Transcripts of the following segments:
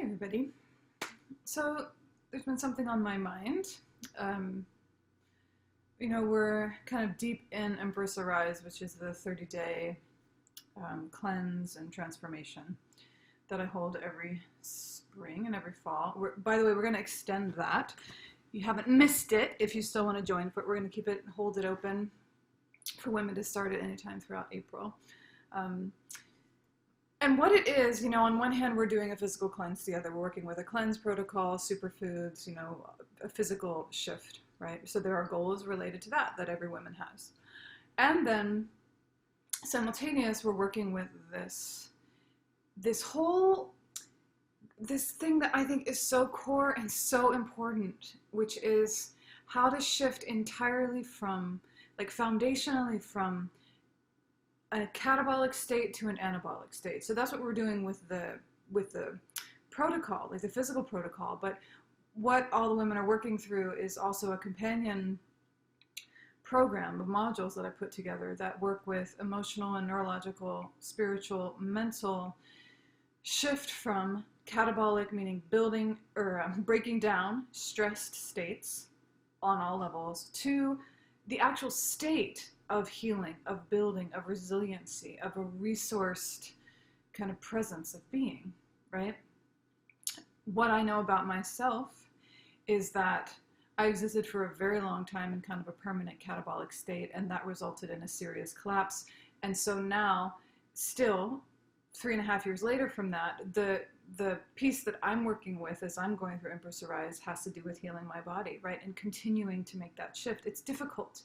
everybody. So there's been something on my mind. We're kind of deep in Empress Arise, which is the 30-day cleanse and transformation that I hold every spring and every fall. By the way, we're going to extend that. You haven't missed it if you still want to join, but we're going to hold it open for women to start at any time throughout April. And what it is, on one hand, we're doing a physical cleanse together. We're working with a cleanse protocol, superfoods, a physical shift, right? So there are goals related to that every woman has. And then simultaneous, we're working with this thing that I think is so core and so important, which is how to shift entirely from, foundationally from a catabolic state to an anabolic state. So that's what we're doing with the protocol, the physical protocol. But what all the women are working through is also a companion program of modules that I put together that work with emotional and neurological, spiritual, mental shift from catabolic, meaning building or breaking down stressed states on all levels, to the actual state of healing, of building, of resiliency, of a resourced kind of presence of being, right? What I know about myself is that I existed for a very long time in kind of a permanent catabolic state, and that resulted in a serious collapse. And so now, still, 3.5 years later from that, the piece that I'm working with as I'm going through Empress Arise has to do with healing my body, right? And continuing to make that shift. It's difficult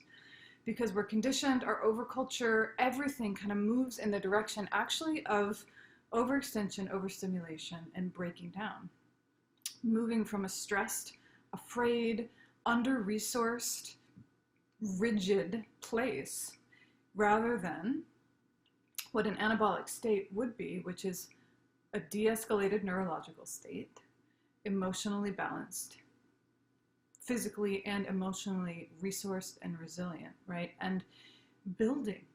because we're conditioned, our overculture, everything kind of moves in the direction actually of overextension, overstimulation, and breaking down. Moving from a stressed, afraid, under-resourced, rigid place, rather than what an anabolic state would be, which is a de-escalated neurological state, emotionally balanced, physically and emotionally resourced and resilient, right? And building,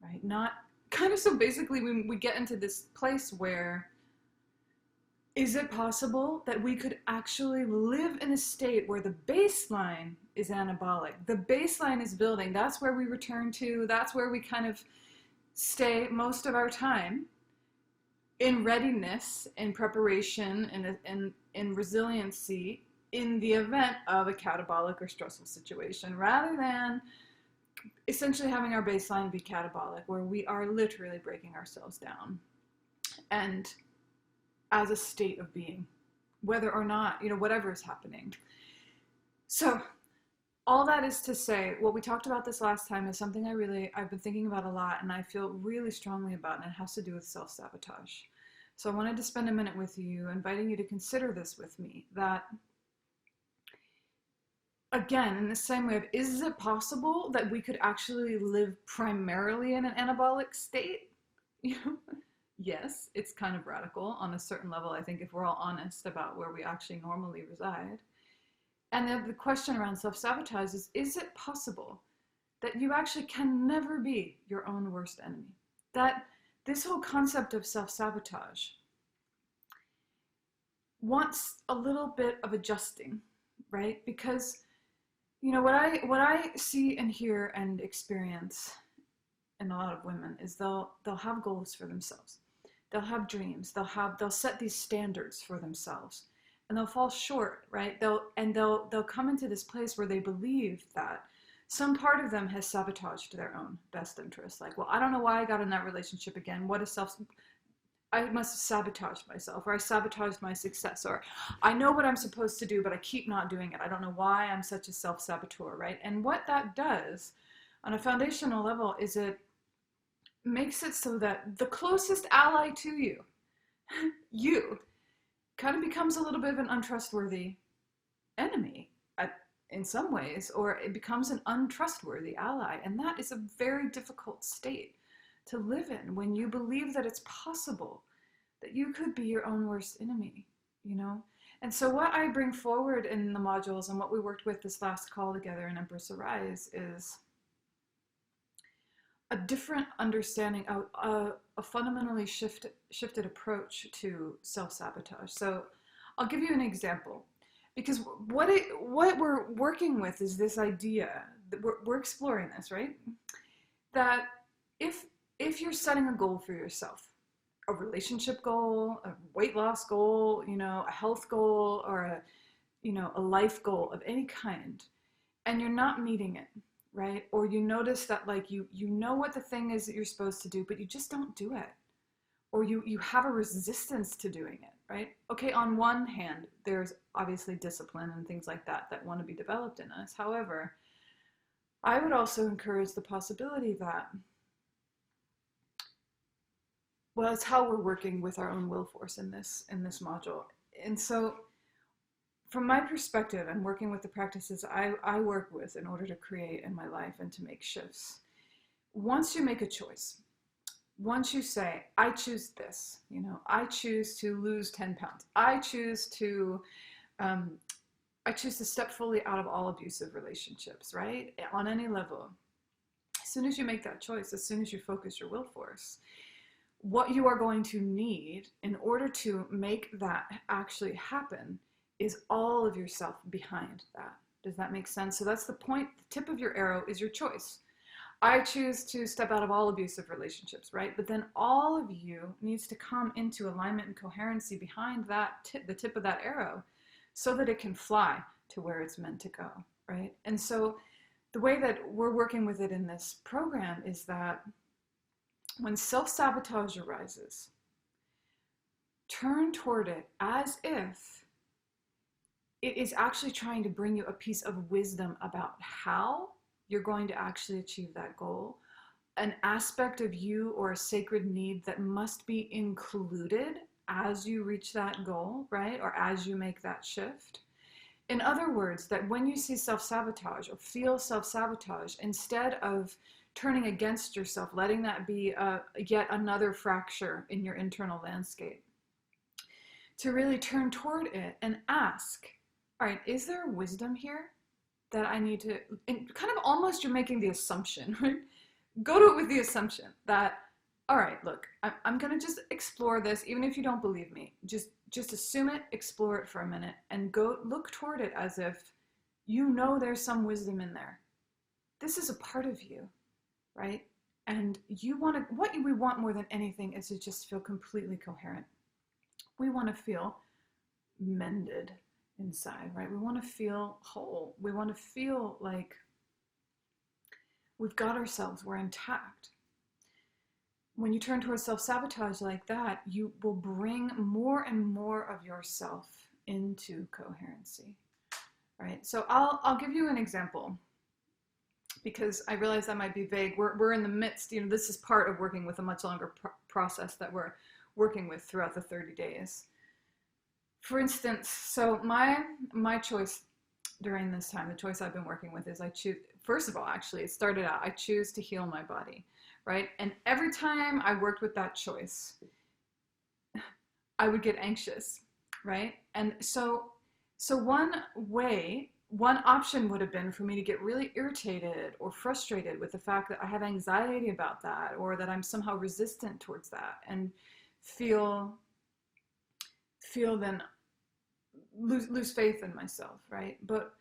right? Not kind of, so basically we get into this place where, is it possible that we could actually live in a state where the baseline is anabolic? The baseline is building. That's where we return to. That's where we kind of stay most of our time, in readiness, in preparation, in resiliency, in the event of a catabolic or stressful situation, rather than essentially having our baseline be catabolic, where we are literally breaking ourselves down and as a state of being, whether or not, whatever is happening. So all that is to say, what we talked about this last time is something I've been thinking about a lot, and I feel really strongly about, and it has to do with self-sabotage. So I wanted to spend a minute with you, inviting you to consider this with me, that again, in the same way of, is it possible that we could actually live primarily in an anabolic state? Yes, it's kind of radical on a certain level, I think, if we're all honest about where we actually normally reside. And then the question around self-sabotage is it possible that you actually can never be your own worst enemy? That this whole concept of self-sabotage wants a little bit of adjusting, right? Because what I see and hear and experience in a lot of women is they'll have goals for themselves. They'll have dreams. They'll set these standards for themselves, and they'll fall short, right? They'll come into this place where they believe that some part of them has sabotaged their own best interests. Like, well, I don't know why I got in that relationship again. I must have sabotaged myself, or I sabotaged my success, or I know what I'm supposed to do, but I keep not doing it. I don't know why I'm such a self-saboteur, right? And what that does on a foundational level is it makes it so that the closest ally to you, you, kind of becomes a little bit of an untrustworthy enemy in some ways, or it becomes an untrustworthy ally. And that is a very difficult state to live in, when you believe that it's possible that you could be your own worst enemy, And so what I bring forward in the modules, and what we worked with this last call together in Empress Arise, is a different understanding, a fundamentally shifted approach to self-sabotage. So I'll give you an example, because what we're working with is this idea that we're exploring this, right? That if you're setting a goal for yourself, a relationship goal, a weight loss goal, a health goal, or a life goal of any kind, and you're not meeting it, right? Or you notice that like you know what the thing is that you're supposed to do, but you just don't do it. Or you have a resistance to doing it, right? Okay, on one hand, there's obviously discipline and things like that want to be developed in us. However, I would also encourage the possibility that, well, it's how we're working with our own will force in this module. And so from my perspective, and working with the practices I work with in order to create in my life and to make shifts, once you make a choice, once you say, I choose this, I choose to lose 10 pounds, I choose to step fully out of all abusive relationships, right? On any level. As soon as you make that choice, as soon as you focus your will force, what you are going to need in order to make that actually happen is all of yourself behind that. Does that make sense? So that's the point. The tip of your arrow is your choice. I choose to step out of all abusive relationships, right? But then all of you needs to come into alignment and coherency behind that the tip of that arrow, so that it can fly to where it's meant to go, right? And so the way that we're working with it in this program is that when self-sabotage arises, turn toward it as if it is actually trying to bring you a piece of wisdom about how you're going to actually achieve that goal, an aspect of you or a sacred need that must be included as you reach that goal, right? Or as you make that shift. In other words, that when you see self-sabotage or feel self-sabotage, instead of turning against yourself, letting that be yet another fracture in your internal landscape, to really turn toward it and ask, all right, is there wisdom here that I need to, and kind of almost you're making the assumption, right? Go to it with the assumption that, all right, look, I'm going to just explore this, even if you don't believe me. Just assume it, explore it for a minute, and go look toward it as if you know there's some wisdom in there. This is a part of you, right? And what we want more than anything is to just feel completely coherent. We want to feel mended inside, right? We want to feel whole. We want to feel like we've got ourselves, we're intact. When you turn towards self-sabotage like that, you will bring more and more of yourself into coherency, right? So I'll give you an example, because I realize that might be vague. We're in the midst, this is part of working with a much longer process that we're working with throughout the 30 days. For instance, so my choice during this time, the choice I've been working with is I choose, first of all, actually, it started out, I choose to heal my body, right? And every time I worked with that choice, I would get anxious, right? And so one option would have been for me to get really irritated or frustrated with the fact that I have anxiety about that, or that I'm somehow resistant towards that, and feel then lose faith in myself, right? But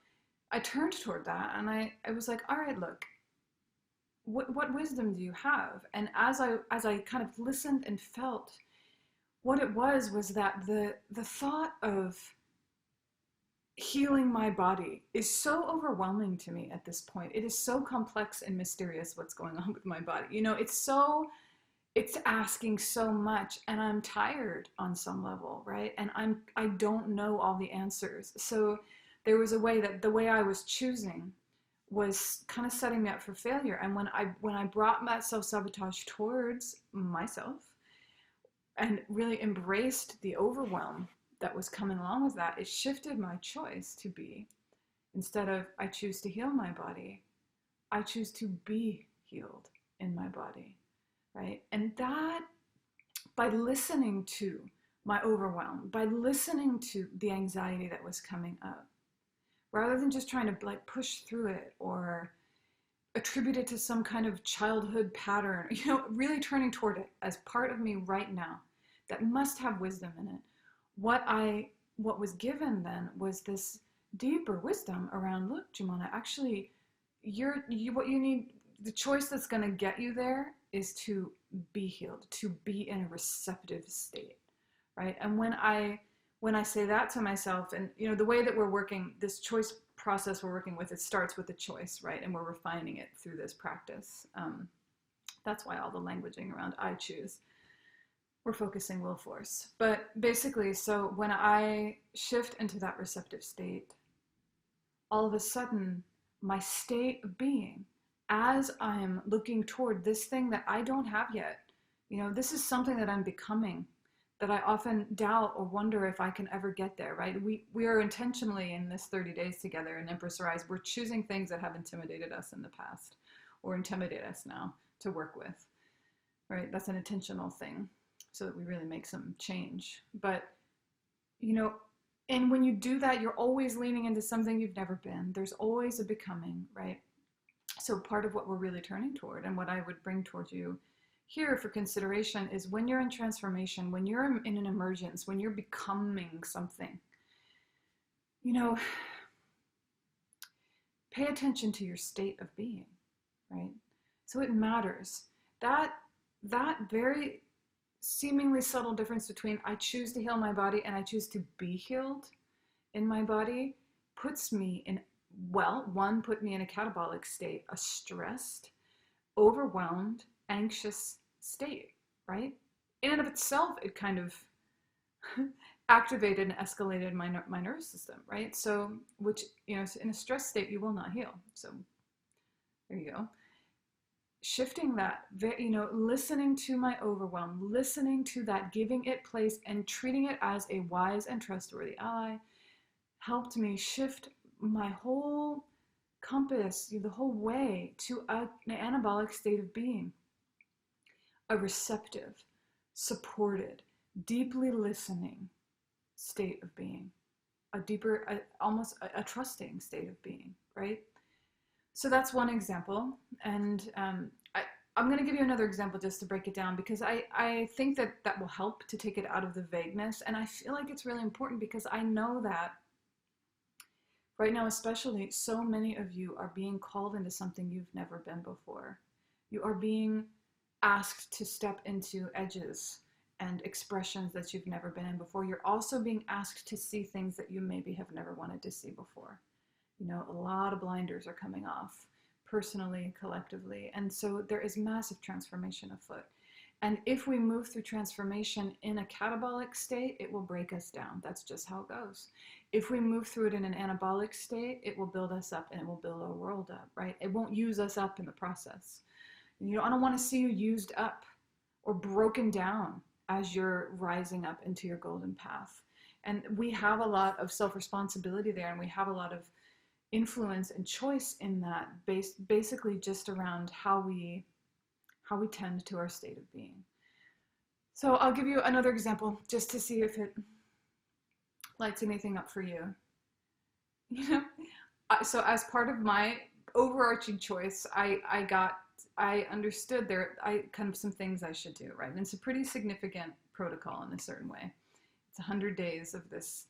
I turned toward that, and I was like, all right, look, what wisdom do you have? And as I kind of listened and felt, what it was that the thought of healing my body is so overwhelming to me at this point. It is so complex and mysterious what's going on with my body. It's asking so much, and I'm tired on some level, right? And I don't know all the answers. So there was a way that the way I was choosing was kind of setting me up for failure. And when I brought that self-sabotage towards myself and really embraced the overwhelm that was coming along with that, it shifted my choice to be, instead of I choose to heal my body, I choose to be healed in my body. Right? And that, by listening to my overwhelm, by listening to the anxiety that was coming up, rather than just trying to like push through it or attribute it to some kind of childhood pattern, really turning toward it as part of me right now that must have wisdom in it. What was given then was this deeper wisdom around, look, Jumana, actually, what you need, the choice that's going to get you there is to be healed, to be in a receptive state, right? And when I say that to myself, and the way that we're working this choice process we're working with, it starts with the choice, right? And we're refining it through this practice. That's why all the languaging around I choose, we're focusing will force. But basically, so when I shift into that receptive state, all of a sudden, my state of being, as I'm looking toward this thing that I don't have yet, this is something that I'm becoming, that I often doubt or wonder if I can ever get there, right? We are intentionally in this 30 days together in Empress Arise, we're choosing things that have intimidated us in the past or intimidate us now to work with, right? That's an intentional thing so that we really make some change. But, and when you do that, you're always leaning into something you've never been. There's always a becoming, right? So part of what we're really turning toward, and what I would bring towards you here for consideration, is when you're in transformation, when you're in an emergence, when you're becoming something, pay attention to your state of being, right? So it matters. That very seemingly subtle difference between I choose to heal my body and I choose to be healed in my body puts me in, put me in a catabolic state, a stressed, overwhelmed, anxious state, right? In and of itself, it kind of activated and escalated my nervous system, right? So, which, in a stress state, you will not heal. So there you go. Shifting that, listening to my overwhelm, listening to that, giving it place and treating it as a wise and trustworthy ally helped me shift my whole compass, the whole way to an anabolic state of being. A receptive, supported, deeply listening state of being, a deeper, almost a trusting state of being, right? So that's one example. And I'm going to give you another example just to break it down, because I think that will help to take it out of the vagueness. And I feel like it's really important because I know that right now, especially, so many of you are being called into something you've never been before. You are being asked to step into edges and expressions that you've never been in before. You're also being asked to see things that you maybe have never wanted to see before. A lot of blinders are coming off, personally, collectively. And so there is massive transformation afoot. And if we move through transformation in a catabolic state, it will break us down. That's just how it goes. If we move through it in an anabolic state, it will build us up and it will build our world up, right? It won't use us up in the process. I don't want to see you used up or broken down as you're rising up into your golden path. And we have a lot of self-responsibility there, and we have a lot of influence and choice in that, basically just around how we tend to our state of being. So I'll give you another example just to see if it lights anything up for you. So as part of my overarching choice, I understood there kind of some things I should do, right? And it's a pretty significant protocol in a certain way. It's 100 days of this,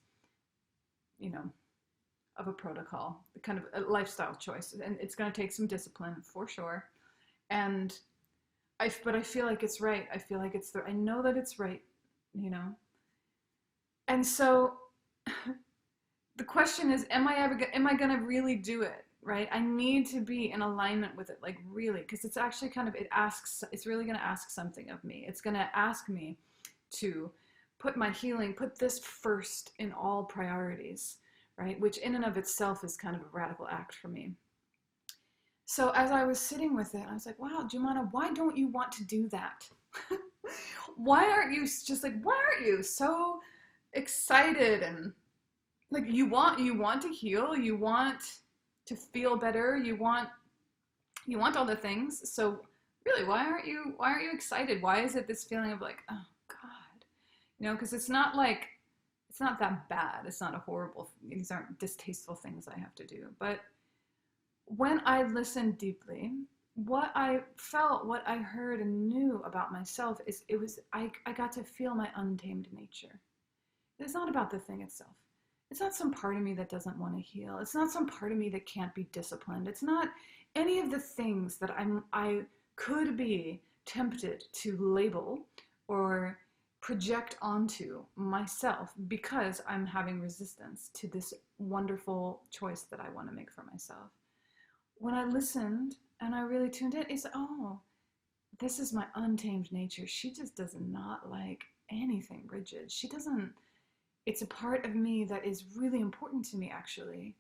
of a protocol, kind of a lifestyle choice, and it's going to take some discipline for sure. And but I feel like it's right. I feel like I know that it's right, And so the question is, am I going to really do it? Right? I need to be in alignment with it, like really, because it's actually it's really going to ask something of me. It's going to ask me to put my healing, put this first in all priorities, right? Which in and of itself is kind of a radical act for me. So as I was sitting with it, I was like, wow, Jumana, why don't you want to do that? Why aren't you so excited and like you want to heal, you want to feel better, you want all the things. So really, why aren't you excited? Why is it this feeling of like, oh God, because it's not that bad. It's not a horrible, these aren't distasteful things I have to do. But when I listened deeply, what I felt, what I heard and knew about myself is I got to feel my untamed nature. It's not about the thing itself. It's not some part of me that doesn't want to heal. It's not some part of me that can't be disciplined. It's not any of the things that I could be tempted to label or project onto myself because I'm having resistance to this wonderful choice that I want to make for myself. When I listened and I really tuned in, it's, oh, this is my untamed nature. She just does not like anything rigid. She doesn't, it's a part of me that is really important to me, actually,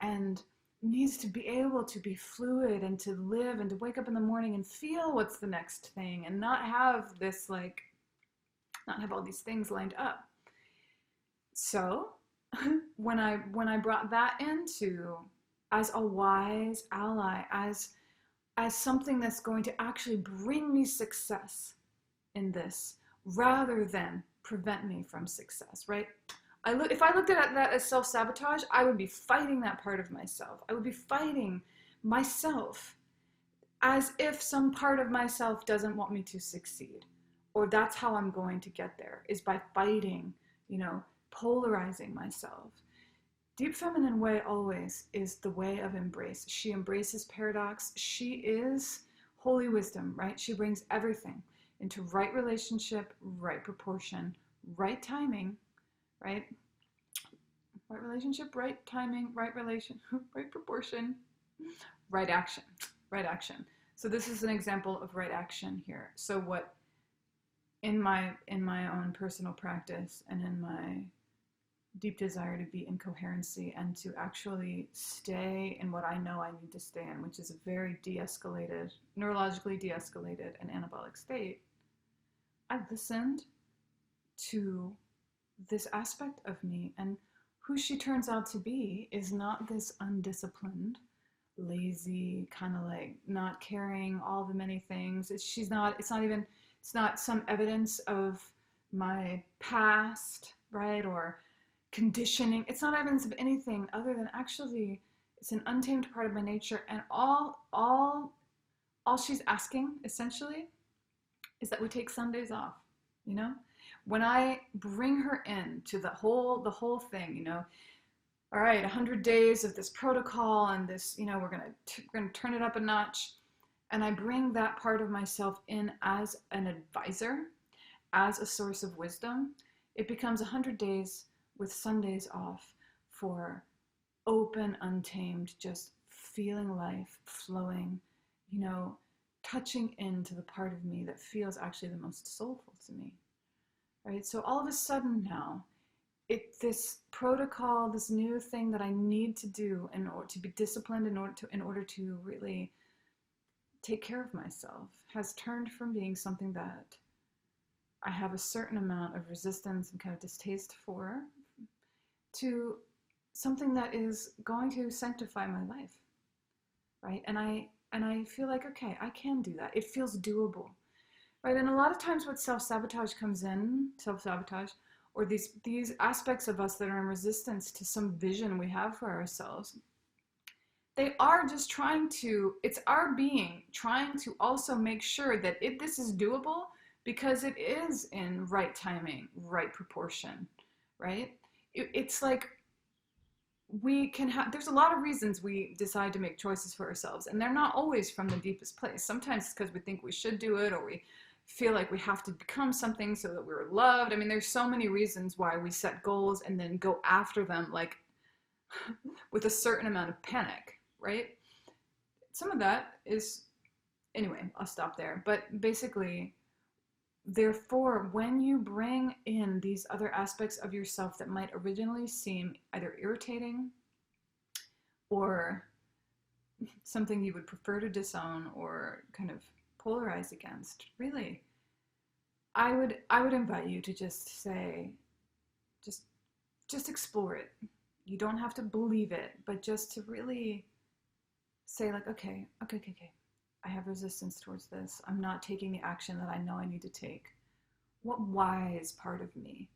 and needs to be able to be fluid and to live and to wake up in the morning and feel what's the next thing and not have this, like, not have all these things lined up. So when I brought that into, as a wise ally, as something that's going to actually bring me success in this rather than prevent me from success, right? If I looked at that as self-sabotage, I would be fighting that part of myself. I would be fighting myself as if some part of myself doesn't want me to succeed. Or that's how I'm going to get there, is by fighting, polarizing myself. Deep feminine way always is the way of embrace. She embraces paradox. She is holy wisdom, right? She brings everything into right relationship, right proportion, right timing, right? Right relationship, right timing, right relation, right proportion, right action, right action. So this is an example of right action here. So what in my own personal practice and in my deep desire to be in coherency and to actually stay in what I know I need to stay in, which is a very de-escalated, neurologically de-escalated and anabolic state, I listened to this aspect of me, and who she turns out to be is not this undisciplined, lazy, kind of like not caring all the many things. It's not some evidence of my past, right? Or conditioning. It's not evidence of anything other than actually it's an untamed part of my nature, and all she's asking essentially is that we take Sundays off, you know? When I bring her in to the whole thing, all right, 100 days of this protocol and this, we're gonna turn it up a notch, and I bring that part of myself in as an advisor, as a source of wisdom, it becomes 100 days with Sundays off for open, untamed, just feeling life, flowing, touching into the part of me that feels actually the most soulful to me, right? So all of a sudden now, this protocol, this new thing that I need to do in order to be disciplined, in order to really take care of myself, has turned from being something that I have a certain amount of resistance and kind of distaste for, to something that is going to sanctify my life, right? And I feel like, okay, I can do that. It feels doable, right? And a lot of times what self-sabotage comes in, self-sabotage, or these aspects of us that are in resistance to some vision we have for ourselves, they are just it's our being trying to also make sure that this is doable because it is in right timing, right proportion, right? It's like there's a lot of reasons we decide to make choices for ourselves, and they're not always from the deepest place. Sometimes it's because we think we should do it, or we feel like we have to become something so that we're loved. I mean, there's so many reasons why we set goals and then go after them, like with a certain amount of panic, right? Some of that is, anyway, I'll stop there. But basically, therefore, when you bring in these other aspects of yourself that might originally seem either irritating or something you would prefer to disown or kind of polarize against, really, I would invite you to just say, just explore it. You don't have to believe it, but just to really say, like, okay, I have resistance towards this. I'm not taking the action that I know I need to take. What wise part of me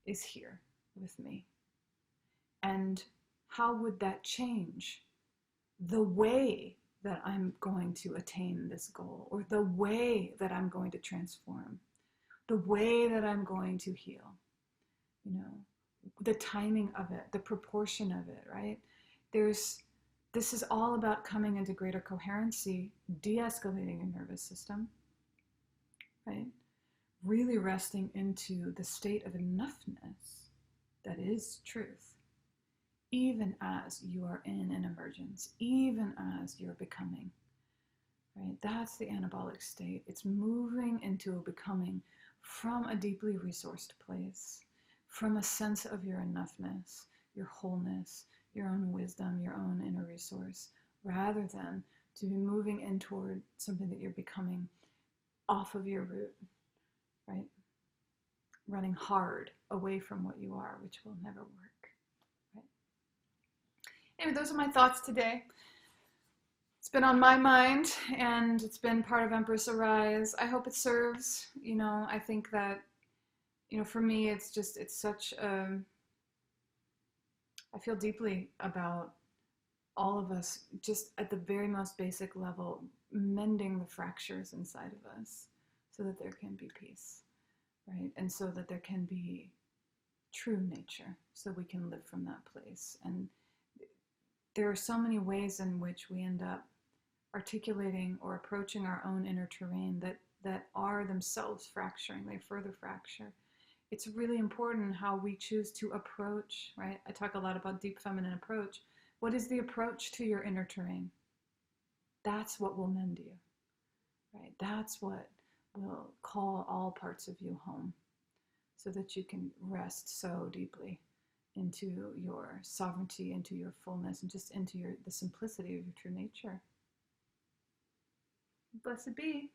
is here with me? And how would that change the way that I'm going to attain this goal, or the way that I'm going to transform, the way that I'm going to heal, you know, the timing of it, the proportion of it, right? This is all about coming into greater coherency, de-escalating your nervous system, right? Really resting into the state of enoughness that is truth, even as you are in an emergence, even as you're becoming, right? That's the anabolic state. It's moving into a becoming from a deeply resourced place, from a sense of your enoughness, your wholeness, your own wisdom, your own inner resource, rather than to be moving in toward something that you're becoming off of your root, right? Running hard away from what you are, which will never work, right? Anyway, those are my thoughts today. It's been on my mind, and it's been part of Empress Arise. I hope it serves. You know, I think that, you know, for me, it's such a, I feel deeply about all of us, just at the very most basic level, mending the fractures inside of us so that there can be peace, right? And so that there can be true nature, so we can live from that place. And there are so many ways in which we end up articulating or approaching our own inner terrain that are themselves fracturing. They further fracture. It's really important how we choose to approach, right? I talk a lot about deep feminine approach. What is the approach to your inner terrain? That's what will mend you, right? That's what will call all parts of you home, so that you can rest so deeply into your sovereignty, into your fullness, and just into the simplicity of your true nature. Blessed be.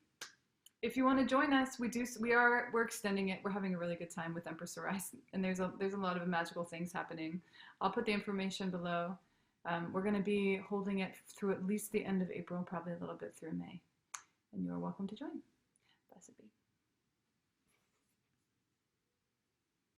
If you want to join us, we're extending it. We're having a really good time with Empress Arise, and there's a lot of magical things happening. I'll put the information below. We're going to be holding it through at least the end of April, probably a little bit through May, and you are welcome to join. Blessed be.